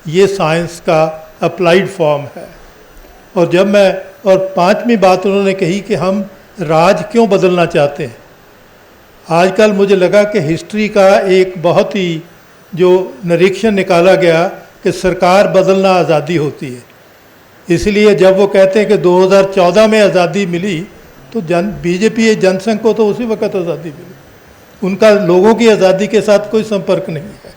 ये साइंस का applied form है। और पांचवी बात उन्होंने कही कि हम राज क्यों बदलना चाहते हैं। आजकल मुझे लगा कि हिस्ट्री का एक बहुत ही जो निरीक्षण निकाला गया कि सरकार बदलना आज़ादी होती है। इसलिए जब वो कहते हैं कि 2014 में आज़ादी मिली तो बीजेपी जनसंघ को तो उसी वक्त आज़ादी मिली, उनका लोगों की आज़ादी के साथ कोई संपर्क नहीं है।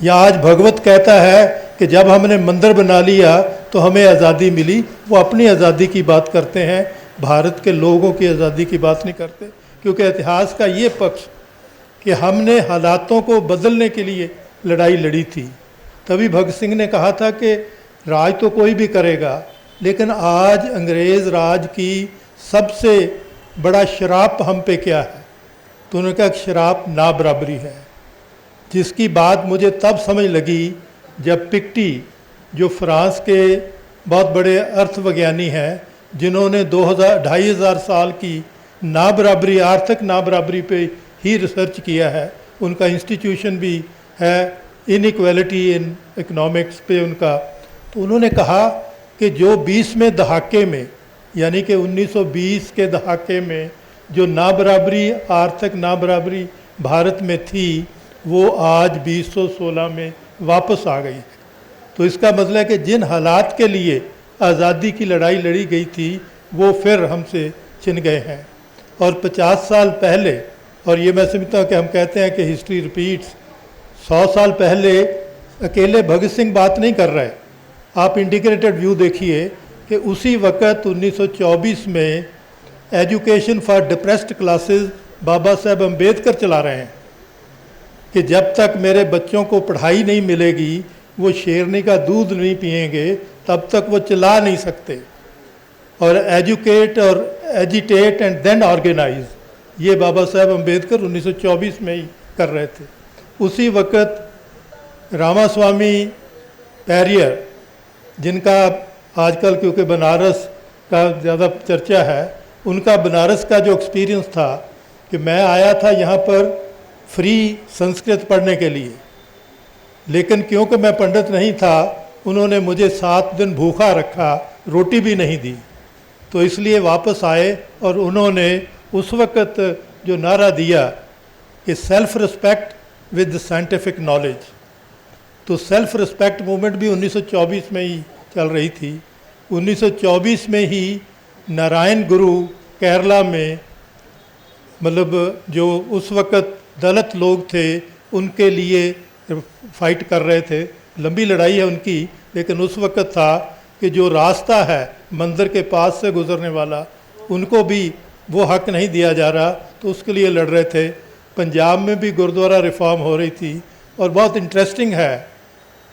या आज भगवत कहता है कि जब हमने मंदिर बना लिया तो हमें आज़ादी मिली, वो अपनी आज़ादी की बात करते हैं, भारत के लोगों की आज़ादी की बात नहीं करते। क्योंकि इतिहास का ये पक्ष कि हमने हालातों को बदलने के लिए लड़ाई लड़ी थी। तभी भगत सिंह ने कहा था कि राज तो कोई भी करेगा, लेकिन आज अंग्रेज़ राज की सबसे बड़ा श्राप हम पे क्या है? तो उन्होंने कहा श्राप ना बराबरी है, जिसकी बात मुझे तब समझ लगी जब पिक्टी, जो फ्रांस के बहुत बड़े अर्थविज्ञानी हैं, जिन्होंने 2500 साल की ना बराबरी, आर्थिक ना बराबरी पे ही रिसर्च किया है, उनका इंस्टीट्यूशन भी है इनइक्वालिटी इन इकोनॉमिक्स पे उनका। तो उन्होंने कहा कि जो 20वें दहाके में, यानी कि 1920 के दहाके में जो ना बराबरी, आर्थिक ना बराबरी भारत में थी, वो आज 2016 में वापस आ गई है। तो इसका मतलब है कि जिन हालात के लिए आज़ादी की लड़ाई लड़ी गई थी वो फिर हमसे छिन गए हैं। और 50 साल पहले, और ये मैं समझता हूँ कि हम कहते हैं कि हिस्ट्री रिपीट्स, 100 साल पहले अकेले भगत सिंह बात नहीं कर रहे। आप इंटीग्रेटेड व्यू देखिए कि उसी वक्त 1924 में education for depressed classes Baba Saheb Ambedkar चला रहे हैं कि जब तक मेरे बच्चों को पढ़ाई नहीं मिलेगी, वो शेरनी का दूध नहीं पिएंगे, तब तक वो चला नहीं सकते। और एजुकेट और एजिटेट एंड देन ऑर्गेनाइज, ये बाबा साहेब अम्बेडकर 1924 में ही कर रहे थे। उसी वक्त रामास्वामी पैरियर, जिनका आजकल क्योंकि बनारस का ज़्यादा चर्चा है, उनका बनारस का जो एक्सपीरियंस था कि मैं आया था यहाँ पर फ्री संस्कृत पढ़ने के लिए, लेकिन क्योंकि मैं पंडित नहीं था, उन्होंने मुझे 7 दिन भूखा रखा, रोटी भी नहीं दी। तो इसलिए वापस आए और उन्होंने उस वक्त जो नारा दिया कि self respect with scientific knowledge, तो सेल्फ रिस्पेक्ट मूवमेंट भी 1924 में ही चल रही थी। 1924 में ही नारायण गुरु केरला में, मतलब जो उस वक्त दलित लोग थे, उनके लिए फाइट कर रहे थे। लंबी लड़ाई है उनकी, लेकिन उस वक्त था कि जो रास्ता है मंदिर के पास से गुजरने वाला, उनको भी वो हक नहीं दिया जा रहा, तो उसके लिए लड़ रहे थे। पंजाब में भी गुरुद्वारा रिफॉर्म हो रही थी। और बहुत इंटरेस्टिंग है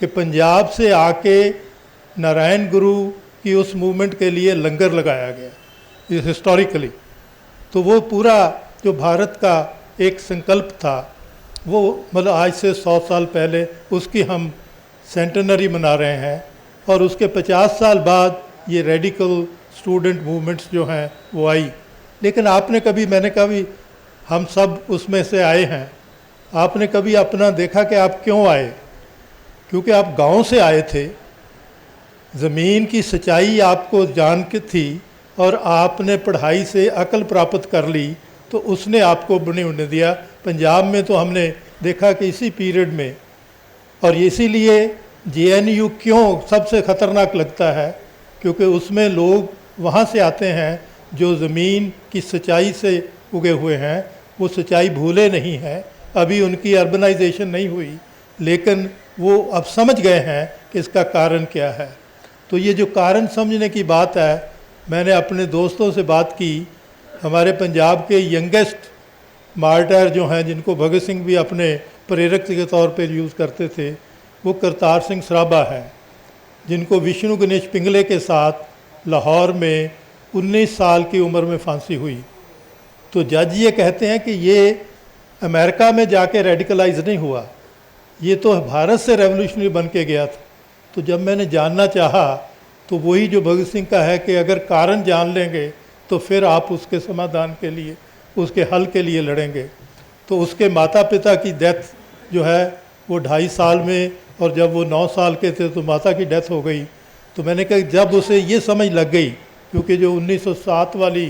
कि पंजाब से आके नारायण गुरु की उस मूवमेंट के लिए लंगर लगाया गया हिस्टोरिकली। तो वो पूरा जो भारत का एक संकल्प था, वो मतलब आज से 100 साल पहले उसकी हम सेंटेनरी मना रहे हैं। और उसके 50 साल बाद ये रेडिकल स्टूडेंट मूवमेंट्स जो हैं वो आई। लेकिन आपने कभी, मैंने कभी, हम सब उसमें से आए हैं, आपने कभी अपना देखा कि आप क्यों आए? क्योंकि आप गांव से आए थे, ज़मीन की सच्चाई आपको जान के थी, और आपने पढ़ाई से अकल प्राप्त कर ली, तो उसने आपको बने होने दिया। पंजाब में तो हमने देखा कि इसी पीरियड में, और इसीलिए JNU क्यों सबसे ख़तरनाक लगता है, क्योंकि उसमें लोग वहाँ से आते हैं जो ज़मीन की सच्चाई से उगे हुए हैं, वो सच्चाई भूले नहीं हैं, अभी उनकी अर्बनाइजेशन नहीं हुई, लेकिन वो अब समझ गए हैं कि इसका कारण क्या है। तो ये जो कारण समझने की बात है, मैंने अपने दोस्तों से बात की। हमारे पंजाब के यंगेस्ट मार्टर जो हैं, जिनको भगत सिंह भी अपने प्रेरक के तौर पर यूज़ करते थे, वो करतार सिंह सराभा हैं, जिनको विष्णु गणेश पिंगले के साथ लाहौर में 19 साल की उम्र में फांसी हुई। तो जज ये कहते हैं कि ये अमेरिका में जाके रेडिकलाइज नहीं हुआ, ये तो भारत से रेवोल्यूशनरी बन के गया था। तो जब मैंने जानना चाहा, तो वही जो भगत सिंह का है कि अगर कारण जान लेंगे तो फिर आप उसके समाधान के लिए, उसके हल के लिए लड़ेंगे। तो उसके माता पिता की डेथ जो है वो 2.5 साल में, और जब वो 9 साल के थे तो माता की डेथ हो गई। तो मैंने कहा जब उसे ये समझ लग गई, क्योंकि जो 1907 वाली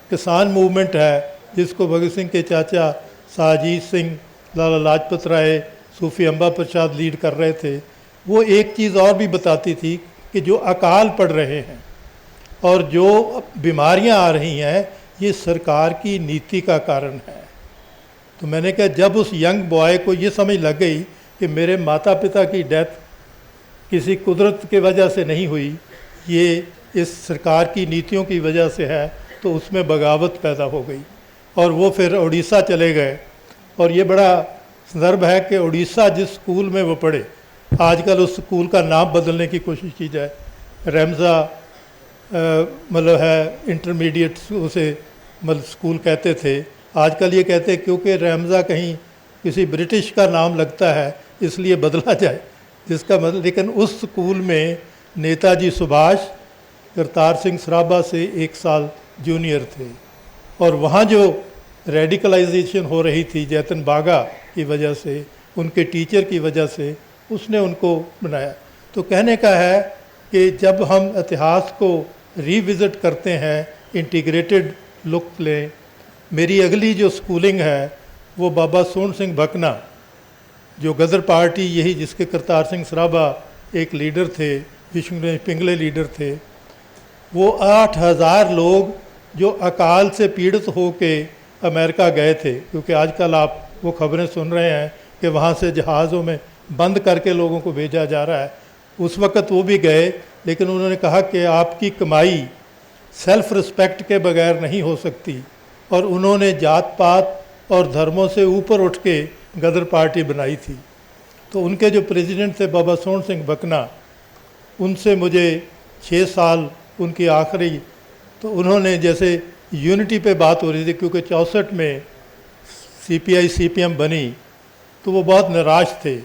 किसान मूवमेंट है जिसको भगत सिंह के चाचा साजीत सिंह, लाला लाजपत राय, सूफी अम्बा प्रसाद लीड कर रहे थे, वो एक चीज़ और भी बताती थी कि जो अकाल पड़ रहे हैं और जो बीमारियां आ रही हैं ये सरकार की नीति का कारण है। तो मैंने कहा जब उस यंग बॉय को ये समझ लग गई कि मेरे माता पिता की डेथ किसी कुदरत के वजह से नहीं हुई, ये इस सरकार की नीतियों की वजह से है, तो उसमें बगावत पैदा हो गई और वो फिर उड़ीसा चले गए। और ये बड़ा संदर्भ है कि उड़ीसा जिस स्कूल में वो पढ़े, आजकल उस स्कूल का नाम बदलने की कोशिश की जाए, रेमज़ा मतलब है इंटरमीडिएट उसे मतलब स्कूल कहते थे, आजकल ये कहते हैं क्योंकि रेमज़ा कहीं किसी ब्रिटिश का नाम लगता है इसलिए बदला जाए, जिसका मतलब, लेकिन उस स्कूल में नेताजी सुभाष करतार सिंह सराभा से 1 साल जूनियर थे और वहाँ जो रेडिकलाइजेशन हो रही थी जैतन बागा की वजह से, उनके टीचर की वजह से, उसने उनको बनाया। तो कहने का है कि जब हम इतिहास को रिविज़िट करते हैं, इंटीग्रेटेड लुक लें। मेरी अगली जो स्कूलिंग है वो बाबा सोहन सिंह भकना, जो गदर पार्टी यही जिसके करतार सिंह सराभा एक लीडर थे, विष्णु पिंगले लीडर थे, वो 8,000 लोग जो अकाल से पीड़ित होके अमेरिका गए थे, क्योंकि आजकल आप वो खबरें सुन रहे हैं कि वहाँ से जहाज़ों में बंद करके लोगों को भेजा जा रहा है। उस वक़्त वो भी गए, लेकिन उन्होंने कहा कि आपकी कमाई सेल्फ रिस्पेक्ट के बगैर नहीं हो सकती, और उन्होंने जात पात और धर्मों से ऊपर उठ के गदर पार्टी बनाई थी। तो उनके जो प्रेसिडेंट थे बाबा सोहन सिंह भकना, उनसे मुझे 6 साल उनकी आखिरी, तो उन्होंने जैसे यूनिटी पे बात हो रही थी, क्योंकि 64 में CPI CPM बनी, तो वो बहुत निराश थे।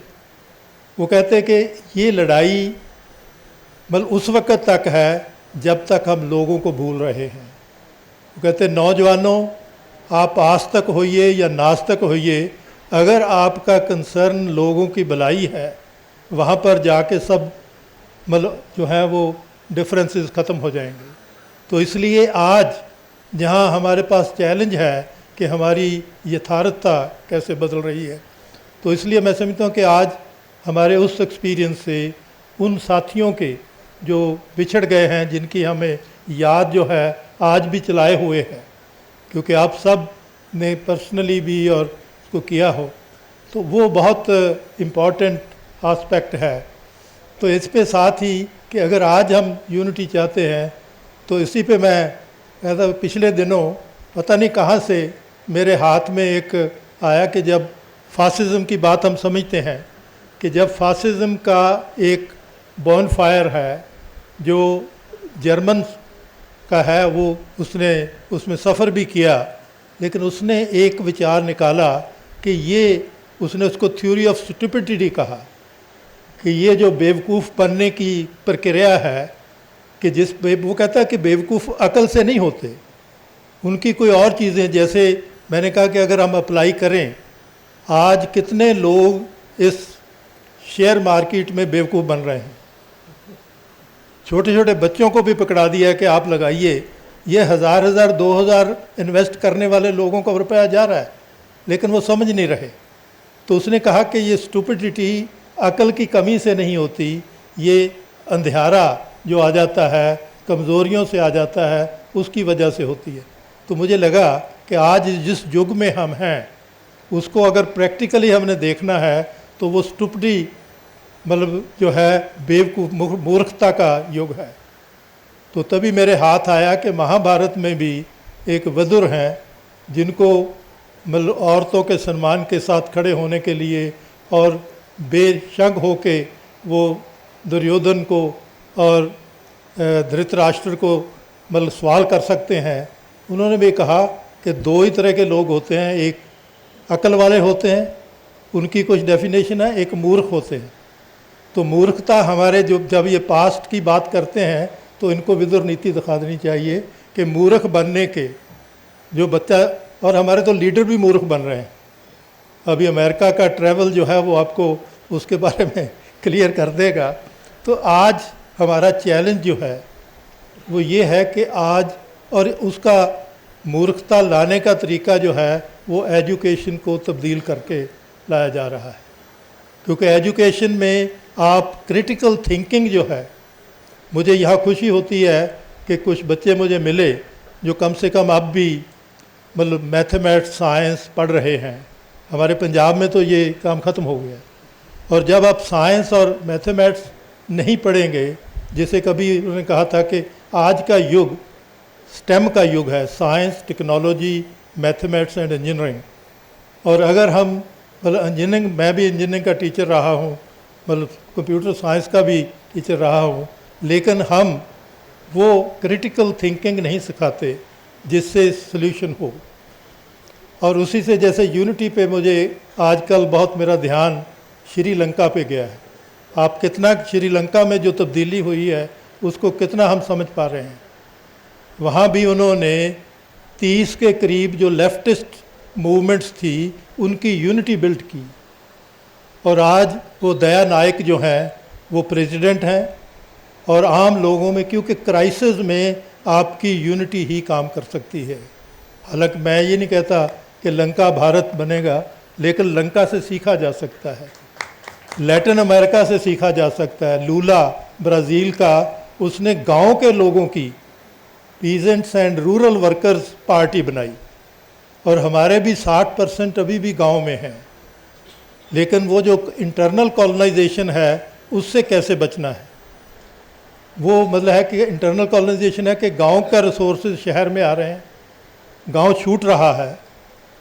वो कहते कि ये लड़ाई मतलब उस वक़्त तक है जब तक हम लोगों को भूल रहे हैं। वो कहते नौजवानों, आप आस्तिक होइए या नास्तिक होइए, अगर आपका कंसर्न लोगों की भलाई है, वहाँ पर जाके सब मतलब जो है वो डिफरेंसेस ख़त्म हो जाएंगे। तो इसलिए आज जहाँ हमारे पास चैलेंज है कि हमारी यथार्थता कैसे बदल रही है, तो इसलिए मैं समझता हूँ कि आज हमारे उस एक्सपीरियंस से उन साथियों के जो बिछड़ गए हैं, जिनकी हमें याद जो है आज भी चलाए हुए है, क्योंकि आप सब ने पर्सनली भी और उसको किया हो, तो वो बहुत इम्पॉर्टेंट आस्पेक्ट है। तो इस पे साथ ही कि अगर आज हम यूनिटी चाहते हैं, तो इसी पे मैं कहता, पिछले दिनों पता नहीं कहाँ से मेरे हाथ में एक आया कि जब फासिज़म की बात हम समझते हैं कि जब फासिज़म का एक बॉन फायर है जो जर्मन का है, वो उसने उसमें सफ़र भी किया, लेकिन उसने एक विचार निकाला कि ये, उसने उसको थ्योरी ऑफ स्टुपिडिटी कहा कि ये जो बेवकूफ़ बनने की प्रक्रिया है, कि वो कहता है कि बेवकूफ़ अकल से नहीं होते, उनकी कोई और चीज़ें, जैसे मैंने कहा कि अगर हम अप्लाई करें, आज कितने लोग इस शेयर मार्केट में बेवकूफ़ बन रहे हैं। छोटे छोटे बच्चों को भी पकड़ा दिया कि आप लगाइए, ये 1,000 2,000 इन्वेस्ट करने वाले लोगों का रुपया जा रहा है, लेकिन वो समझ नहीं रहे। तो उसने कहा कि ये स्टुपिडिटी अकल की कमी से नहीं होती, ये अंधियारा जो आ जाता है, कमज़ोरियों से आ जाता है, उसकी वजह से होती है। तो मुझे लगा कि आज जिस युग में हम हैं, उसको अगर प्रैक्टिकली हमने देखना है, तो वो स्टुपिडिटी मतलब जो है बेवकूफ़ मूर्खता का युग है। तो तभी मेरे हाथ आया कि महाभारत में भी एक विदुर हैं, जिनको मतलब औरतों के सम्मान के साथ खड़े होने के लिए और बेशक होके वो दुर्योधन को और धृतराष्ट्र को मतलब सवाल कर सकते हैं। उन्होंने भी कहा कि 2 ही तरह के लोग होते हैं, एक अकल वाले होते हैं, उनकी कुछ डेफिनेशन है, एक मूर्ख होते हैं। तो मूर्खता हमारे जब ये पास्ट की बात करते हैं, तो इनको विदुर नीति दिखा देनी चाहिए कि मूर्ख बनने के जो बच्चा, और हमारे तो लीडर भी मूर्ख बन रहे हैं। अभी अमेरिका का ट्रैवल जो है वो आपको उसके बारे में क्लियर कर देगा। तो आज हमारा चैलेंज जो है वो ये है कि आज, और उसका मूर्खता लाने का तरीका जो है वो एजुकेशन को तब्दील करके लाया जा रहा है। क्योंकि एजुकेशन में आप क्रिटिकल थिंकिंग जो है, मुझे यहाँ खुशी होती है कि कुछ बच्चे मुझे मिले जो कम से कम अब भी मतलब मैथमेटिक्स साइंस पढ़ रहे हैं। हमारे पंजाब में तो ये काम ख़त्म हो गया। और जब आप साइंस और मैथमेटिक्स नहीं पढ़ेंगे, जैसे कभी उन्होंने कहा था कि आज का युग स्टेम का युग है, science, technology, mathematics and engineering. और अगर हम मतलब इंजीनियरिंग, मैं भी इंजीनियरिंग का टीचर रहा हूँ, मतलब कंप्यूटर साइंस का भी टीचर रहा हूँ, लेकिन हम वो क्रिटिकल थिंकिंग नहीं सिखाते जिससे सल्यूशन हो। और उसी से जैसे यूनिटी पे मुझे आजकल बहुत मेरा ध्यान श्रीलंका पे गया है। आप कितना श्रीलंका में जो तब्दीली हुई है उसको कितना हम समझ पा रहे हैं। वहाँ भी उन्होंने 30 के करीब जो लेफ्टिस्ट मूवमेंट्स थी उनकी यूनिटी बिल्ड की। और आज वो दया नायक जो हैं वो प्रेसिडेंट हैं। और आम लोगों में, क्योंकि क्राइसिस में आपकी यूनिटी ही काम कर सकती है। हालांकि मैं ये नहीं कहता कि लंका भारत बनेगा, लेकिन लंका से सीखा जा सकता है, लैटिन अमेरिका से सीखा जा सकता है। लूला ब्राज़ील का, उसने गांव के लोगों की peasants and rural workers party बनाई। और हमारे भी 60% अभी भी गांव में हैं। लेकिन वो जो इंटरनल कॉलोनाइजेशन है उससे कैसे बचना है, वो मतलब है कि इंटरनल कॉलोनाइजेशन है कि गांव का रिसोर्सेज शहर में आ रहे हैं, गांव छूट रहा है।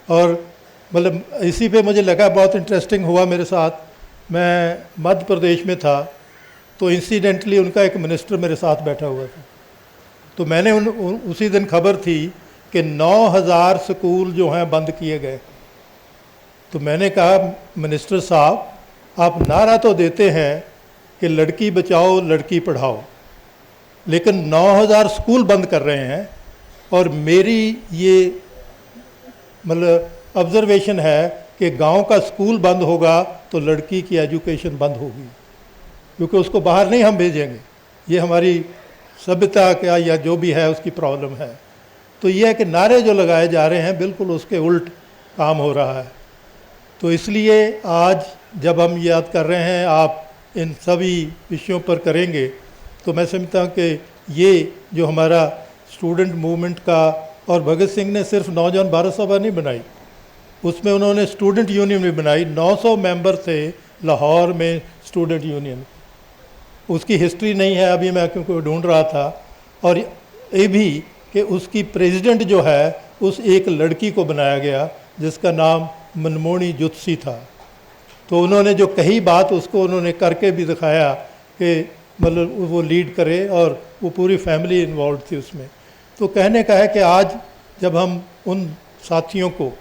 और मतलब इसी पे मुझे लगा, बहुत इंटरेस्टिंग हुआ मेरे साथ। मैं मध्य प्रदेश में था तो इंसिडेंटली उनका एक मिनिस्टर मेरे साथ बैठा हुआ था। तो मैंने उसी दिन खबर थी कि 9000 स्कूल जो हैं बंद किए गए। तो मैंने कहा, मिनिस्टर साहब आप नारा तो देते हैं कि लड़की बचाओ लड़की पढ़ाओ, लेकिन 9000 स्कूल बंद कर रहे हैं। और मेरी ये मतलब ऑब्जर्वेशन है कि गांव का स्कूल बंद होगा तो लड़की की एजुकेशन बंद होगी, क्योंकि उसको बाहर नहीं हम भेजेंगे। ये हमारी सभ्यता का या जो भी है उसकी प्रॉब्लम है। तो ये है कि नारे जो लगाए जा रहे हैं बिल्कुल उसके उल्ट काम हो रहा है। तो इसलिए आज जब हम याद कर रहे हैं, आप इन सभी विषयों पर करेंगे, तो मैं समझता हूँ कि ये जो हमारा स्टूडेंट मूवमेंट का, और भगत सिंह ने सिर्फ नौजवान भारत सभा नहीं बनाई, उसमें उन्होंने स्टूडेंट यूनियन भी बनाई। 900 मेंबर थे लाहौर में स्टूडेंट यूनियन। उसकी हिस्ट्री नहीं है अभी, मैं क्योंकि ढूंढ रहा था। और ये भी कि उसकी प्रेसिडेंट जो है उस एक लड़की को बनाया गया जिसका नाम मनमोहनी जुत्सी था। तो उन्होंने जो कही बात उसको उन्होंने करके भी दिखाया कि मतलब वो लीड करे, और वो पूरी फैमिली इन्वॉल्व थी उसमें। तो कहने का है कि आज जब हम उन साथियों को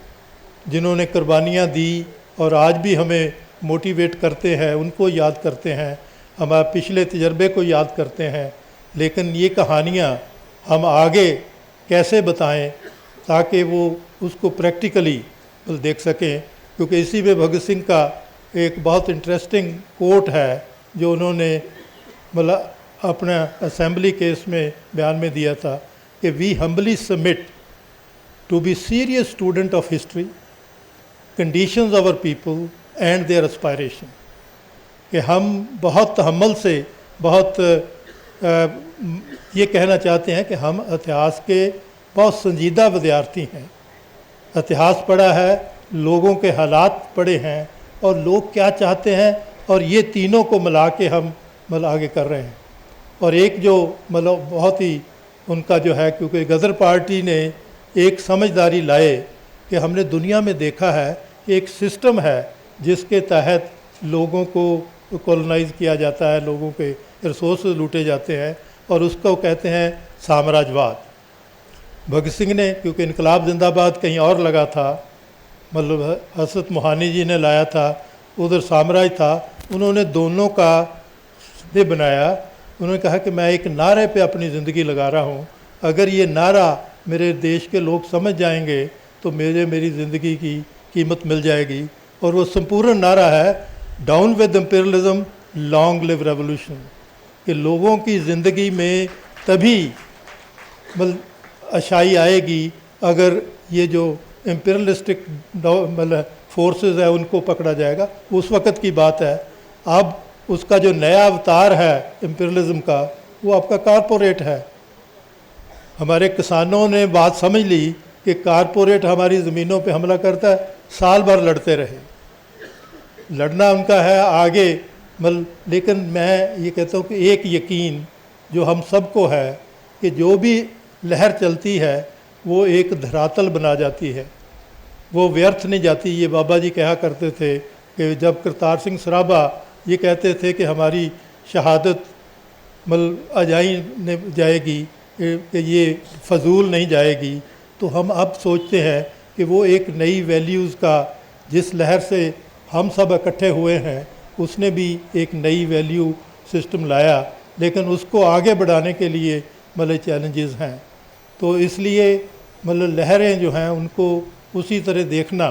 जिन्होंने कुर्बानियाँ दी और आज भी हमें मोटिवेट करते हैं, उनको याद करते हैं, हमारे पिछले तजर्बे को याद करते हैं, लेकिन ये कहानियाँ हम आगे कैसे बताएं ताकि वो उसको प्रैक्टिकली देख सकें। क्योंकि इसी में भगत सिंह का एक बहुत इंटरेस्टिंग कोट है जो उन्होंने मतलब अपना असेंबली केस में बयान में दिया था कि we humbly submit to be serious student of history, conditions of our people and their aspiration. कि हम बहुत तहम्मुल से बहुत ये कहना चाहते हैं कि हम इतिहास के बहुत संजीदा विद्यार्थी हैं। इतिहास पढ़ा है, लोगों के हालात पढ़े हैं और लोग क्या चाहते हैं, और ये तीनों को मिला के हम मतलब आगे कर रहे हैं। और एक जो मतलब बहुत ही उनका जो है, क्योंकि गदर पार्टी ने एक समझदारी लाए कि हमने दुनिया में देखा है कि एक सिस्टम है जिसके तहत लोगों को कॉलोनाइज़ किया जाता है, लोगों के रिसोर्स लूटे जाते हैं, और उसको कहते हैं साम्राज्यवाद। भगत सिंह ने, क्योंकि इनकलाब जिंदाबाद कहीं और लगा था, मतलब हसरत मोहानी जी ने लाया था, उधर साम्राज्य था, उन्होंने दोनों का दे बनाया। उन्होंने कहा कि मैं एक नारे पे अपनी ज़िंदगी लगा रहा हूँ, अगर ये नारा मेरे देश के लोग समझ जाएंगे तो मेरी ज़िंदगी की कीमत मिल जाएगी। और वो संपूर्ण नारा है down with imperialism, long live revolution, कि लोगों की ज़िंदगी में तभी मतलब अच्छाई आएगी अगर ये जो इम्पीरियलिस्टिक मतलब फोर्सेस है उनको पकड़ा जाएगा। उस वक़्त की बात है। अब उसका जो नया अवतार है इम्पीरियलिज्म का, वो आपका कारपोरेट है। हमारे किसानों ने बात समझ ली कि कारपोरेट हमारी ज़मीनों पे हमला करता है, साल भर लड़ते रहे। लड़ना उनका है आगे लेकिन मैं ये कहता हूँ कि एक यकीन जो हम सबको है कि जो भी लहर चलती है वो एक धरातल बना जाती है, वो व्यर्थ नहीं जाती। ये बाबा जी कहा करते थे कि जब करतार सिंह सराभा ये कहते थे कि हमारी शहादत अजाई ने जाएगी, कि ये फजूल नहीं जाएगी, तो हम अब सोचते हैं कि वो एक नई वैल्यूज़ का, जिस लहर से हम सब इकट्ठे हुए हैं, उसने भी एक नई वैल्यू सिस्टम लाया, लेकिन उसको आगे बढ़ाने के लिए चैलेंजेस हैं। तो इसलिए लहरें जो हैं उनको उसी तरह देखना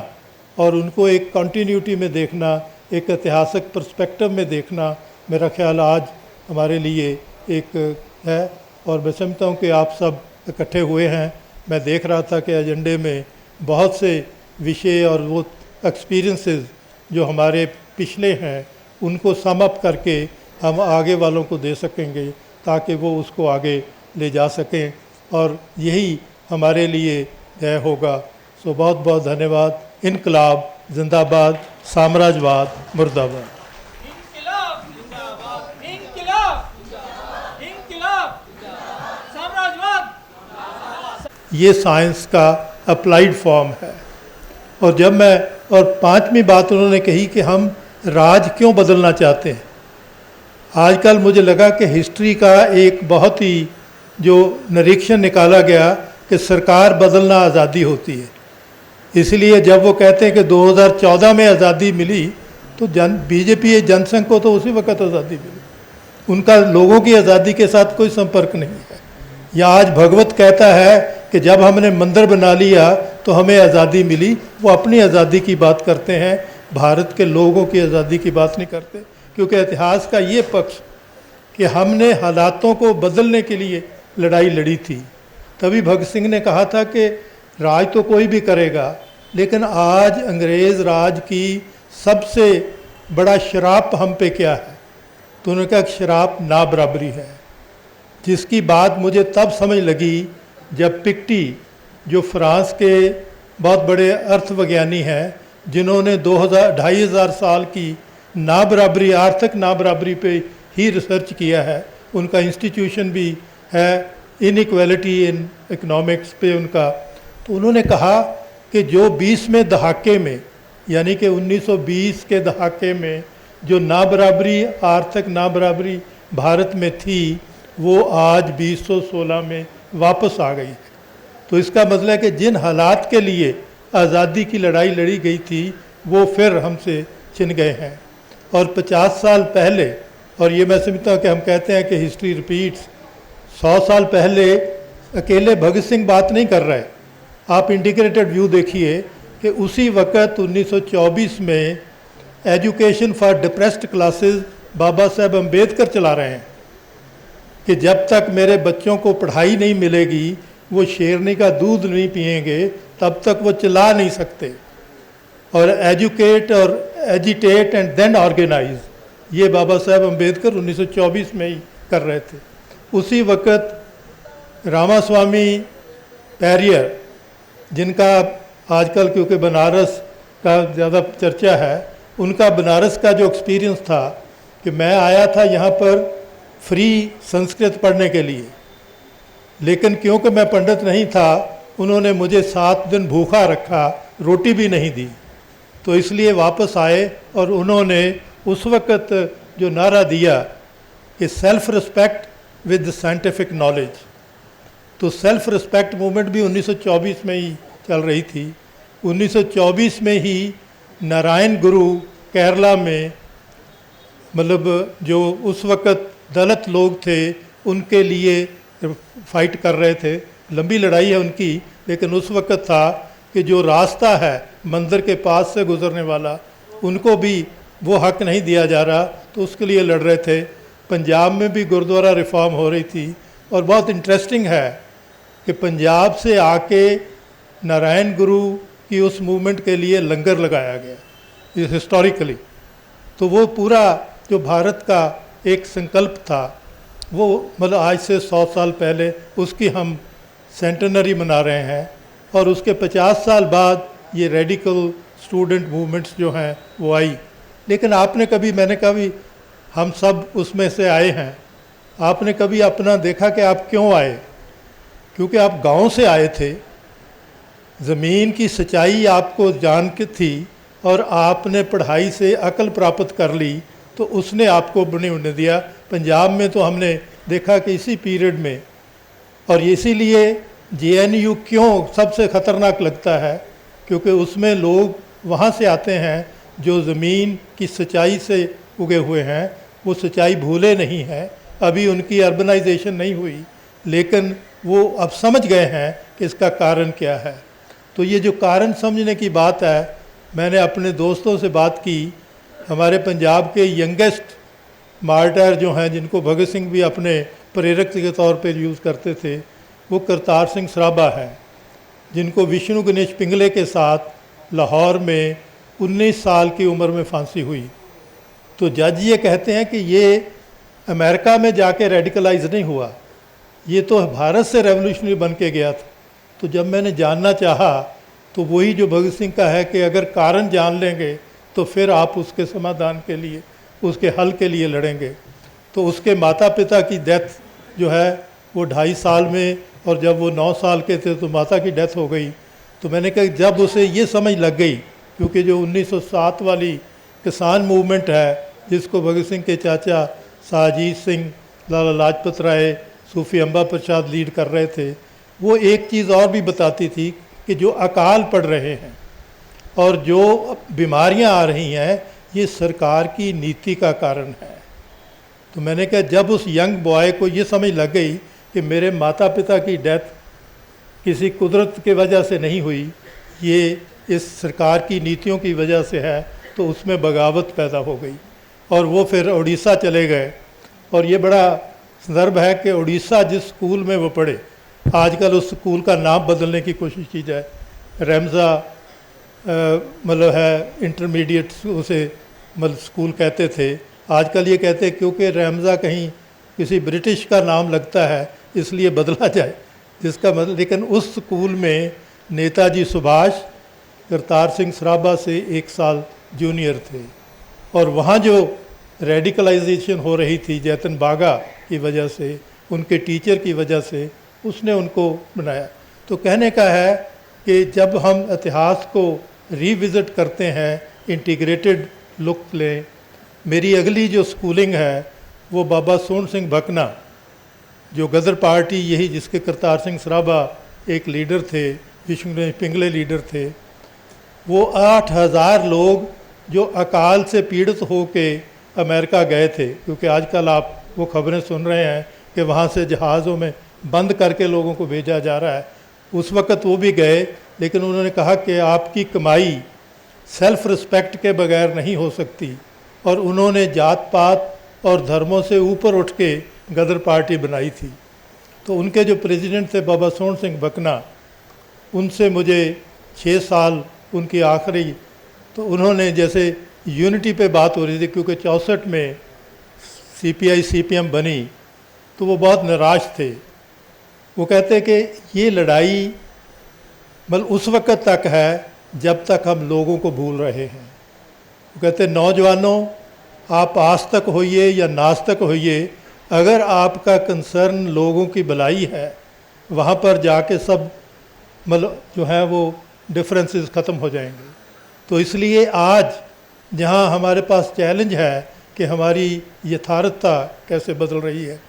और उनको एक कंटिन्यूटी में देखना, एक ऐतिहासिक पर्सपेक्टिव में देखना, मेरा ख्याल आज हमारे लिए एक है। और मैं समझता हूँ कि आप सब इकट्ठे हुए हैं। मैं देख रहा था कि एजेंडे में बहुत से विषय और वो एक्सपीरियंसेस जो हमारे पिछले हैं उनको सम अप करके हम आगे वालों को दे सकेंगे ताकि वो उसको आगे ले जा सकें, और यही हमारे लिए तय होगा। सो बहुत बहुत धन्यवाद। इनकलाब जिंदाबाद, साम्राज्यवाद मुर्दाबाद। इनकलाब जिंदाबाद, इनकलाब इनकलाब साम्राज्यवाद। ये साइंस का अप्लाइड फॉर्म है। और जब मैं और पांचवी बात उन्होंने कही कि हम राज क्यों बदलना चाहते हैं। आजकल मुझे लगा कि हिस्ट्री का एक बहुत ही जो निरीक्षण निकाला गया कि सरकार बदलना आज़ादी होती है। इसलिए जब वो कहते हैं कि 2014 में आज़ादी मिली तो बीजेपी जनसंघ को तो उसी वक्त आज़ादी मिली, उनका लोगों की आज़ादी के साथ कोई संपर्क नहीं है। या आज भगवत कहता है कि जब हमने मंदिर बना लिया तो हमें आज़ादी मिली, वो अपनी आज़ादी की बात करते हैं, भारत के लोगों की आज़ादी की बात नहीं करते। क्योंकि इतिहास का ये पक्ष कि हमने हालातों को बदलने के लिए लड़ाई लड़ी थी। तभी भगत सिंह ने कहा था कि राज तो कोई भी करेगा, लेकिन आज अंग्रेज़ राज की सबसे बड़ा श्राप हम पे क्या है, तो उन्होंने कहा श्राप ना बराबरी है। जिसकी बात मुझे तब समझ लगी जब पिक्टी, जो फ्रांस के बहुत बड़े अर्थविज्ञानी हैं, जिन्होंने 2,500 साल की ना बराबरी, आर्थिक ना बराबरी पे ही रिसर्च किया है, उनका इंस्टीट्यूशन भी है इनइक्वालिटी इन इकोनॉमिक्स पे उनका। तो उन्होंने कहा कि जो 20वें दहाके में यानी कि 1920 के दहाके में जो ना बराबरी, आर्थिक ना बराबरी भारत में थी, वो आज 2016 में वापस आ गई। तो इसका मतलब है कि जिन हालात के लिए आज़ादी की लड़ाई लड़ी गई थी वो फिर हमसे छिन गए हैं। और 50 साल पहले, और ये मैं समझता हूँ कि हम कहते हैं कि हिस्ट्री रिपीट्स, 100 साल पहले अकेले भगत सिंह बात नहीं कर रहे। आप इंटीग्रेटेड व्यू देखिए कि उसी वक़्त 1924 में एजुकेशन फॉर डिप्रेस्ड क्लासेस बाबा साहब अम्बेडकर चला रहे हैं कि जब तक मेरे बच्चों को पढ़ाई नहीं मिलेगी, वो शेरनी का दूध नहीं पिएंगे, तब तक वो चला नहीं सकते। और एजुकेट और एजिटेट एंड देन ऑर्गेनाइज, ये बाबा साहब अम्बेडकर 1924 में ही कर रहे थे। उसी वक़्त रामास्वामी पैरियर, जिनका आजकल क्योंकि बनारस का ज़्यादा चर्चा है, उनका बनारस का जो एक्सपीरियंस था कि मैं आया था यहाँ पर फ्री संस्कृत पढ़ने के लिए, लेकिन क्योंकि मैं पंडित नहीं था, उन्होंने मुझे 7 दिन भूखा रखा, रोटी भी नहीं दी। तो इसलिए वापस आए और उन्होंने उस वक़्त जो नारा दिया कि self respect with scientific knowledge, तो सेल्फ रिस्पेक्ट मूवमेंट भी 1924 में ही चल रही थी। 1924 में ही नारायण गुरु केरला में जो उस वक़्त दलित लोग थे उनके लिए फाइट कर रहे थे। लंबी लड़ाई है उनकी, लेकिन उस वक़्त था कि जो रास्ता है मंदिर के पास से गुज़रने वाला, उनको भी वो हक नहीं दिया जा रहा, तो उसके लिए लड़ रहे थे। पंजाब में भी गुरुद्वारा रिफॉर्म हो रही थी। और बहुत इंटरेस्टिंग है कि पंजाब से आके नारायण गुरु की उस मूवमेंट के लिए लंगर लगाया गया हिस्टोरिकली। तो वो पूरा जो भारत का एक संकल्प था, वो मतलब आज से 100 साल पहले उसकी हम सेंटेनरी मना रहे हैं। और उसके 50 साल बाद ये रेडिकल स्टूडेंट मूवमेंट्स जो हैं वो आई। लेकिन आपने कभी, मैंने कभी, हम सब उसमें से आए हैं, आपने कभी अपना देखा कि आप क्यों आए? क्योंकि आप गांव से आए थे, ज़मीन की सच्चाई आपको जान के थी और आपने पढ़ाई से अकल प्राप्त कर ली, तो उसने आपको बने होने दिया। पंजाब में तो हमने देखा कि इसी पीरियड में, और इसीलिए JNU क्यों सबसे ख़तरनाक लगता है, क्योंकि उसमें लोग वहाँ से आते हैं जो ज़मीन की सच्चाई से उगे हुए हैं, वो सच्चाई भूले नहीं हैं। अभी उनकी अर्बनाइजेशन नहीं हुई, लेकिन वो अब समझ गए हैं कि इसका कारण क्या है। तो ये जो कारण समझने की बात है, मैंने अपने दोस्तों से बात की। हमारे पंजाब के यंगेस्ट मार्टर जो हैं, जिनको भगत सिंह भी अपने प्रेरक के तौर पर यूज़ करते थे, वो करतार सिंह सराभा हैं, जिनको विष्णु गणेश पिंगले के साथ लाहौर में 19 साल की उम्र में फांसी हुई। तो जज ये कहते हैं कि ये अमेरिका में जाके रेडिकलाइज नहीं हुआ, ये तो भारत से रेवोल्यूशनरी बन के गया था। तो जब मैंने जानना चाहा, तो वही जो भगत सिंह का है कि अगर कारण जान लेंगे तो फिर आप उसके समाधान के लिए, उसके हल के लिए लड़ेंगे। तो उसके माता पिता की डेथ जो है वो 2.5 साल में, और जब वो 9 साल के थे तो माता की डेथ हो गई। तो मैंने कहा जब उसे ये समझ लग गई, क्योंकि जो 1907 वाली किसान मूवमेंट है, जिसको भगत सिंह के चाचा साहजीत सिंह, लाला लाजपत राय, सूफी अम्बा प्रसाद लीड कर रहे थे, वो एक चीज़ और भी बताती थी कि जो अकाल पड़ रहे हैं और जो बीमारियां आ रही हैं, ये सरकार की नीति का कारण है। तो मैंने कहा जब उस यंग बॉय को ये समझ लग गई कि मेरे माता पिता की डेथ किसी कुदरत के वजह से नहीं हुई, ये इस सरकार की नीतियों की वजह से है, तो उसमें बगावत पैदा हो गई। और वो फिर उड़ीसा चले गए। और ये बड़ा संदर्भ है कि उड़ीसा जिस स्कूल में वो पढ़े, आजकल उस स्कूल का नाम बदलने की कोशिश की जाए, रेमज़ा मतलब है इंटरमीडिएट, उसे मतलब स्कूल कहते थे, आजकल ये कहते हैं क्योंकि रेमज़ा कहीं किसी ब्रिटिश का नाम लगता है इसलिए बदला जाए, जिसका मतलब, लेकिन उस स्कूल में नेताजी सुभाष करतार सिंह सराभा से 1 साल जूनियर थे। और वहाँ जो रेडिकलाइजेशन हो रही थी जैतन बागा की वजह से, उनके टीचर की वजह से, उसने उनको बनाया। तो कहने का है कि जब हम इतिहास को रिविज़िट करते हैं, इंटीग्रेटेड लुक लें। मेरी अगली जो स्कूलिंग है वो बाबा सोहन सिंह भकना, जो गदर पार्टी, यही जिसके करतार सिंह सराभा एक लीडर थे, विष्णु गणेश पिंगले लीडर थे, वो 8000 लोग जो अकाल से पीड़ित होके अमेरिका गए थे, क्योंकि आजकल आप वो खबरें सुन रहे हैं कि वहाँ से जहाज़ों में बंद करके लोगों को भेजा जा रहा है। उस वक़्त वो भी गए, लेकिन उन्होंने कहा कि आपकी कमाई सेल्फ रिस्पेक्ट के बगैर नहीं हो सकती, और उन्होंने जात पात और धर्मों से ऊपर उठ के गदर पार्टी बनाई थी। तो उनके जो प्रेसिडेंट थे बाबा सोहन सिंह भकना, उनसे मुझे 6 साल उनकी आखिरी, तो उन्होंने जैसे यूनिटी पे बात हो रही थी, क्योंकि 64 में CPI CPM बनी, तो वो बहुत निराश थे। वो कहते कि ये लड़ाई मतलब उस वक़्त तक है जब तक हम लोगों को भूल रहे हैं। वो कहते नौजवानों, आप आस्तिक होइए या नास्तिक होइए, अगर आपका कंसर्न लोगों की भलाई है, वहाँ पर जाके सब मतलब जो है वो डिफरेंसेस ख़त्म हो जाएंगे। तो इसलिए आज जहाँ हमारे पास चैलेंज है कि हमारी यथार्थता कैसे बदल रही है,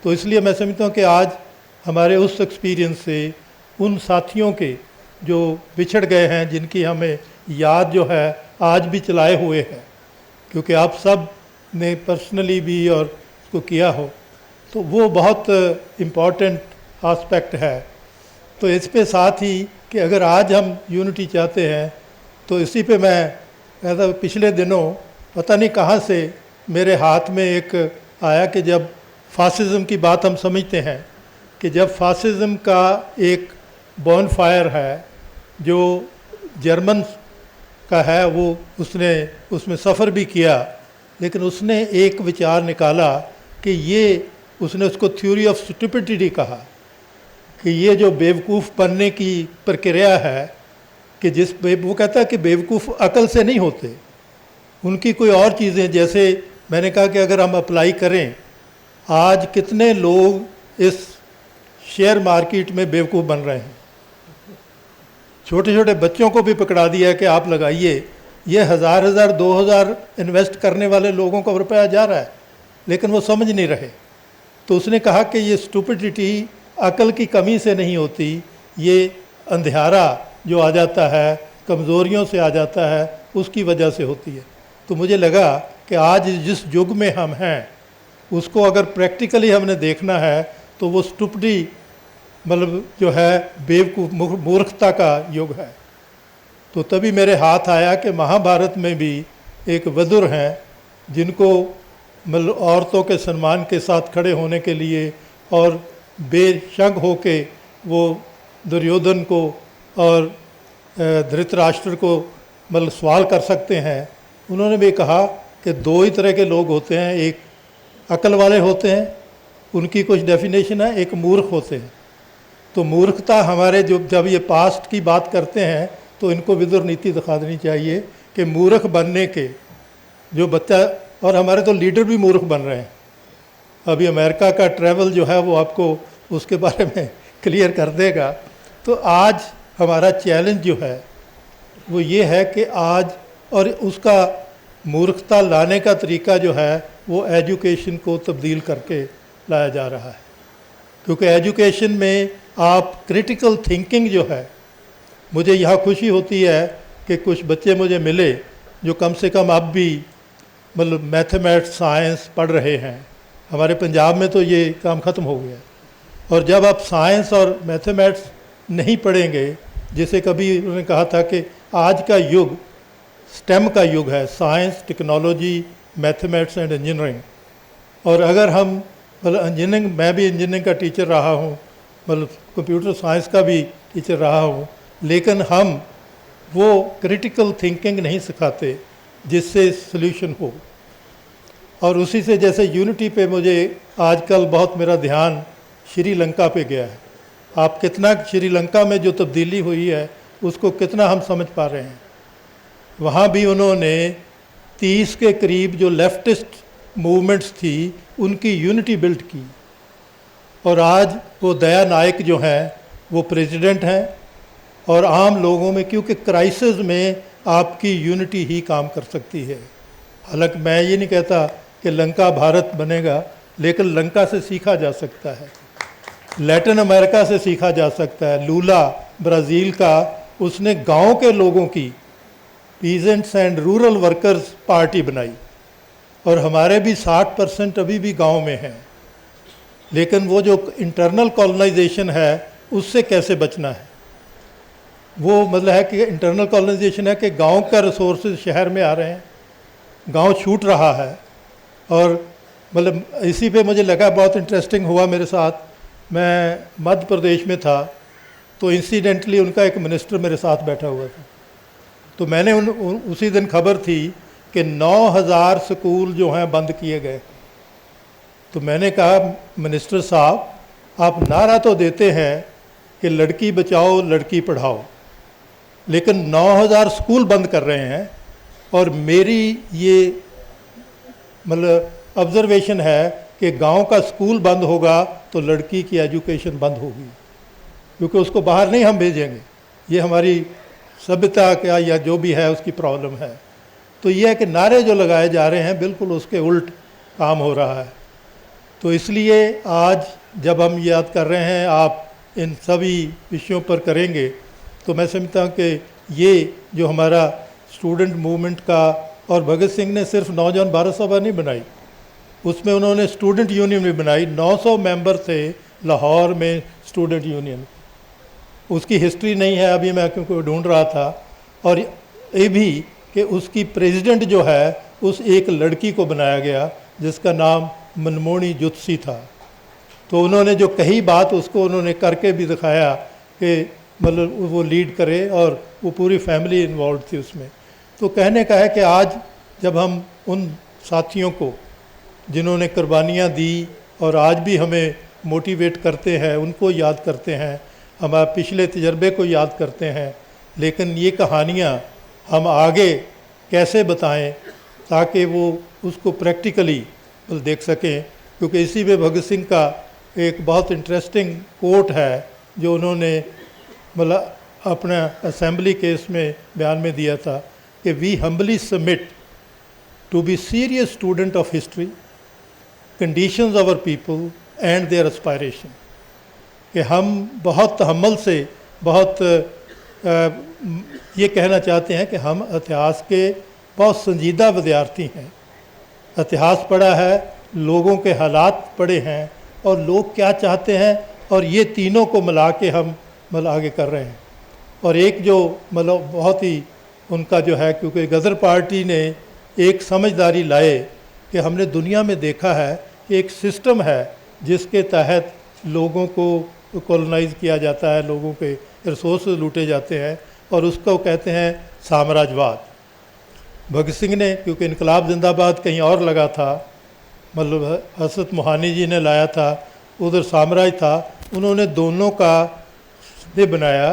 तो इसलिए मैं समझता हूँ कि आज हमारे उस एक्सपीरियंस से उन साथियों के जो बिछड़ गए हैं, जिनकी हमें याद जो है आज भी चलाए हुए है, क्योंकि आप सब ने पर्सनली भी और उसको किया हो, तो वो बहुत इम्पॉर्टेंट आस्पेक्ट है। तो इस पे साथ ही कि अगर आज हम यूनिटी चाहते हैं, तो इसी पे मैं कहता पिछले दिनों पता नहीं कहाँ से मेरे हाथ में एक आया कि जब फासिज्म की बात हम समझते हैं कि जब फासिज्म का एक बॉन फायर है जो जर्मन का है, वो उसने उसमें सफ़र भी किया, लेकिन उसने एक विचार निकाला कि ये, उसने उसको थ्योरी ऑफ स्टुपिडिटी कहा कि ये जो बेवकूफ़ बनने की प्रक्रिया है कि वो कहता है कि बेवकूफ़ अकल से नहीं होते, उनकी कोई और चीज़ें, जैसे मैंने कहा कि अगर हम अप्लाई करें, आज कितने लोग इस शेयर मार्केट में बेवकूफ़ बन रहे हैं। छोटे छोटे बच्चों को भी पकड़ा दिया है कि आप लगाइए, ये हज़ार 2000 इन्वेस्ट करने वाले लोगों का रुपया जा रहा है, लेकिन वो समझ नहीं रहे। तो उसने कहा कि ये स्टुपिडिटी अकल की कमी से नहीं होती, ये अंधियारा जो आ जाता है, कमज़ोरियों से आ जाता है, उसकी वजह से होती है। तो मुझे लगा कि आज जिस युग में हम हैं उसको अगर प्रैक्टिकली हमने देखना है तो वो स्टुपिडी मतलब जो है बेवकूफ़ मूर्खता का युग है। तो तभी मेरे हाथ आया कि महाभारत में भी एक विदुर हैं जिनको मतलब औरतों के सम्मान के साथ खड़े होने के लिए और बेशक होके वो दुर्योधन को और धृतराष्ट्र को मतलब सवाल कर सकते हैं। उन्होंने भी कहा कि दो ही तरह के लोग होते हैं, एक अकल वाले होते हैं, उनकी कुछ डेफिनेशन है, एक मूर्ख होते हैं। तो मूर्खता हमारे जब ये पास्ट की बात करते हैं तो इनको विदुर नीति दिखा देनी चाहिए कि मूर्ख बनने के जो बच्चा, और हमारे तो लीडर भी मूर्ख बन रहे हैं। अभी अमेरिका का ट्रैवल जो है वो आपको उसके बारे में क्लियर कर देगा। तो आज हमारा चैलेंज जो है वो ये है कि आज, और उसका मूर्खता लाने का तरीका जो है वो एजुकेशन को तब्दील करके लाया जा रहा है, क्योंकि एजुकेशन में आप क्रिटिकल थिंकिंग जो है, मुझे यहाँ खुशी होती है कि कुछ बच्चे मुझे मिले जो कम से कम अब भी मतलब मैथमेटिक्स साइंस पढ़ रहे हैं। हमारे पंजाब में तो ये काम ख़त्म हो गया। और जब आप साइंस और मैथमेटिक्स नहीं पढ़ेंगे, जैसे कभी उन्होंने कहा था कि आज का युग स्टेम का युग है, science, technology, mathematics and engineering. और अगर हम मतलब इंजीनियरिंग, मैं भी इंजीनियरिंग का टीचर रहा हूँ, मतलब कंप्यूटर साइंस का भी टीचर रहा हूँ, लेकिन हम वो क्रिटिकल थिंकिंग नहीं सिखाते जिससे सल्यूशन हो। और उसी से जैसे यूनिटी पे मुझे आजकल बहुत मेरा ध्यान श्रीलंका पे गया है। आप कितना श्रीलंका में जो तब्दीली हुई है उसको कितना हम समझ पा रहे हैं। वहाँ भी उन्होंने 30 के करीब जो लेफ्टिस्ट मूवमेंट्स थी उनकी यूनिटी बिल्ड की, और आज वो दया नायक जो हैं वो प्रेसिडेंट हैं। और आम लोगों में, क्योंकि क्राइसिस में आपकी यूनिटी ही काम कर सकती है। हालांकि मैं ये नहीं कहता कि लंका भारत बनेगा, लेकिन लंका से सीखा जा सकता है, लैटिन अमेरिका से सीखा जा सकता है। लूला ब्राज़ील का, उसने गांव के लोगों की peasants and rural workers party बनाई, और हमारे भी 60% अभी भी गांव में हैं। लेकिन वो जो इंटरनल कॉलोनाइजेशन है उससे कैसे बचना है, वो मतलब है कि इंटरनल कॉलोनाइजेशन है कि गांव का रिसोर्सेज शहर में आ रहे हैं, गांव छूट रहा है। और मतलब इसी पे मुझे लगा बहुत इंटरेस्टिंग हुआ मेरे साथ। मैं मध्य प्रदेश में था तो इंसिडेंटली उनका एक मिनिस्टर मेरे साथ बैठा हुआ था। तो मैंने उसी दिन खबर थी कि 9000 स्कूल जो हैं बंद किए गए। तो मैंने कहा मिनिस्टर साहब, आप नारा तो देते हैं कि लड़की बचाओ लड़की पढ़ाओ, लेकिन 9000 स्कूल बंद कर रहे हैं। और मेरी ये मतलब ऑब्जर्वेशन है कि गांव का स्कूल बंद होगा तो लड़की की एजुकेशन बंद होगी, क्योंकि उसको बाहर नहीं हम भेजेंगे। ये हमारी सभ्यता का या जो भी है उसकी प्रॉब्लम है। तो ये है कि नारे जो लगाए जा रहे हैं बिल्कुल उसके उल्ट काम हो रहा है। तो इसलिए आज जब हम याद कर रहे हैं, आप इन सभी विषयों पर करेंगे, तो मैं समझता हूँ कि ये जो हमारा स्टूडेंट मूवमेंट का, और भगत सिंह ने सिर्फ नौजवान भारत सभा नहीं बनाई, उसमें उन्होंने स्टूडेंट यूनियन भी बनाई। 900 मेंबर थे लाहौर में स्टूडेंट यूनियन। उसकी हिस्ट्री नहीं है अभी, मैं क्योंकि ढूंढ रहा था। और ये भी कि उसकी प्रेसिडेंट जो है उस एक लड़की को बनाया गया जिसका नाम मनमोहनी जुत्सी था। तो उन्होंने जो कही बात उसको उन्होंने करके भी दिखाया कि मतलब वो लीड करे, और वो पूरी फैमिली इन्वॉल्व थी उसमें। तो कहने का है कि आज जब हम उन साथियों को जिन्होंने कुर्बानियाँ दी और आज भी हमें मोटिवेट करते हैं, उनको याद करते हैं, हमारे पिछले तजर्बे को याद करते हैं, लेकिन ये कहानियाँ हम आगे कैसे बताएं ताकि वो उसको प्रैक्टिकली देख सकें। क्योंकि इसी में भगत सिंह का एक बहुत इंटरेस्टिंग कोट है जो उन्होंने मतलब अपने असेंबली केस में बयान में दिया था कि we humbly submit to be serious student of history, conditions of our people and their aspiration. कि हम बहुत तहम्मुल से बहुत ये कहना चाहते हैं कि हम इतिहास के बहुत संजीदा विद्यार्थी हैं। इतिहास पढ़ा है, लोगों के हालात पढ़े हैं और लोग क्या चाहते हैं, और ये तीनों को मिला के हम मतलब आगे कर रहे हैं। और एक जो मतलब बहुत ही उनका जो है, क्योंकि गदर पार्टी ने एक समझदारी लाए कि हमने दुनिया में देखा है कि एक सिस्टम है जिसके तहत लोगों को कॉलोनाइज़ किया जाता है, लोगों के रिसोर्स लूटे जाते हैं, और उसको कहते हैं साम्राज्यवाद। भगत सिंह ने, क्योंकि इनकलाब जिंदाबाद कहीं और लगा था, मतलब हसरत मोहानी जी ने लाया था, उधर साम्राज्य था, उन्होंने दोनों का ने बनाया।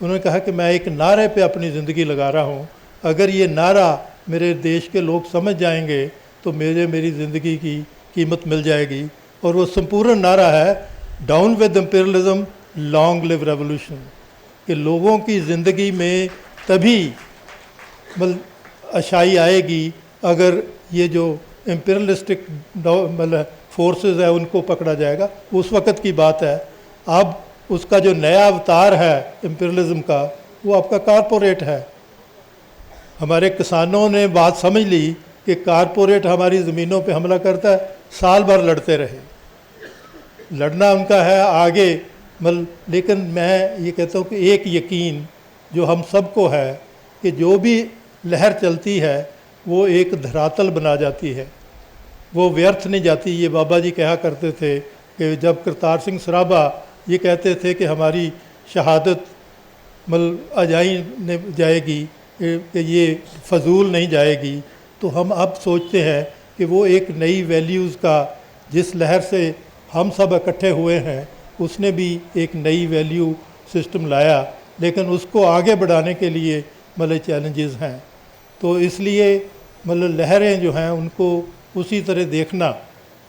उन्होंने कहा कि मैं एक नारे पे अपनी ज़िंदगी लगा रहा हूँ, अगर ये नारा मेरे देश के लोग समझ जाएंगे तो मेरी ज़िंदगी की कीमत मिल जाएगी। और वो संपूर्ण नारा है down with imperialism, long live revolution. कि लोगों की ज़िंदगी में तभी मतलब अच्छाई आएगी अगर ये जो इम्पीरियलिस्टिक मतलब फोर्सेस है उनको पकड़ा जाएगा। उस वक़्त की बात है। अब उसका जो नया अवतार है इम्पीरियलिज्म का, वो आपका कारपोरेट है। हमारे किसानों ने बात समझ ली कि कारपोरेट हमारी ज़मीनों पे हमला करता है, साल भर लड़ते रहे, लड़ना उनका है आगे लेकिन मैं ये कहता हूँ कि एक यकीन जो हम सबको है कि जो भी लहर चलती है वो एक धरातल बना जाती है, वो व्यर्थ नहीं जाती। ये बाबा जी कहा करते थे कि जब करतार सिंह सराभा ये कहते थे कि हमारी शहादत अजाई ने जाएगी, कि ये फजूल नहीं जाएगी, तो हम अब सोचते हैं कि वो एक नई वैल्यूज़ का, जिस लहर से हम सब इकट्ठे हुए हैं, उसने भी एक नई वैल्यू सिस्टम लाया, लेकिन उसको आगे बढ़ाने के लिए चैलेंजेस हैं। तो इसलिए लहरें जो हैं उनको उसी तरह देखना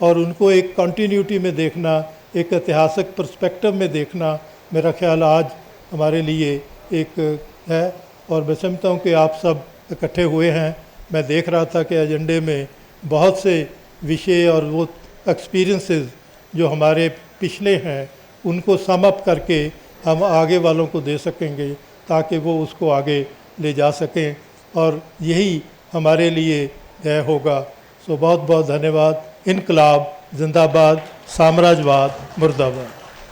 और उनको एक कंटिन्यूटी में देखना, एक ऐतिहासिक पर्सपेक्टिव में देखना, मेरा ख्याल आज हमारे लिए एक है। और मैं समझता हूँ कि आप सब इकट्ठे हुए हैं। मैं देख रहा था कि एजेंडे में बहुत से विषय और वो एक्सपीरियंसेस जो हमारे पिछले हैं उनको सम अप करके हम आगे वालों को दे सकेंगे ताकि वो उसको आगे ले जा सकें, और यही हमारे लिए तय होगा। सो बहुत बहुत धन्यवाद। इनकलाब जिंदाबाद, साम्राज्यवाद मुर्दाबाद।